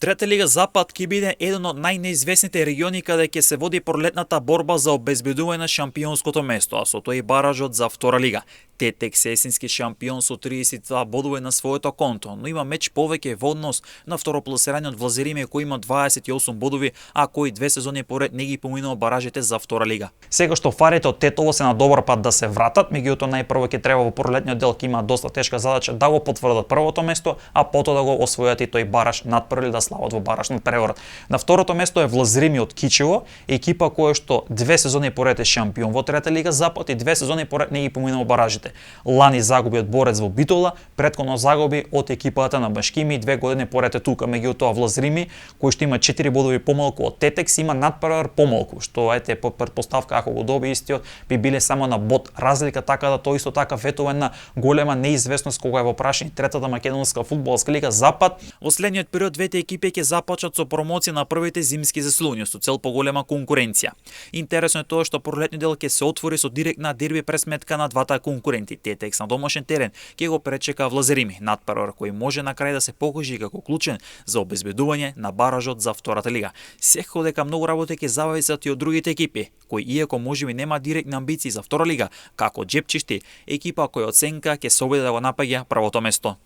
Трета лига Запад ќе биде еден од најнеизвестните региони каде ќе се води пролетната борба за обезбедување на шампионското место, а со тоа и баражот за втора лига. Тетек се есенски шампион со 32 бодови на своето конто, но има меч повеќе во однос на второпласираниот Влазериме кој има 28 бодови, а кој 2 сезони поред не ги поминува баражите за втора лига. Сега што фарите од Тетово се на добар пат да се вратат, меѓутоа најпрво ќе треба во пролетниот дел ќе има доста тешка задача да го потврдат првото место, а потоа да го освојат и тој бараж надпрвили да слават во баражниот преворот. На второто место е Влазерими од Кичево, екипа која што 2 сезони поред е шампион во трета лига Запад и 2 сезони поред не ги поминува баражите. Лани загуби од Борец во Битола, претходно загуби од екипата на Башкими 2 години поред е тука. Меѓутоа Влазерими, кој што има 4 бодови помалку од Тетекс, има надпревар помалку, што ете по претпоставка ако го доби истиот би биле само на бод разлика, така да тој исто така ветува на голема неизвестност кога е во прашање третата македонска фудбалска лига Запад. Во следниот период двете екипи ќе започнат со промоција на првите зимски заслуги со цел поголема конкуренција. Интересно е тоа што пролетниот дел ќе се отвори со директна дерби пресметка на двата конкуренти. Тетекс на домашен терен ќе го пречека Влазерими, надпревар кој може на крај да се покажи како клучен за обезбедување на баражот за втората лига. Секако дека многу работа ќе зависат и од другите екипи, кои иако можеби нема директни амбиции за втора лига, како Джепчишти, екипа која од сенка ќе се обиде да го напаѓа првото место.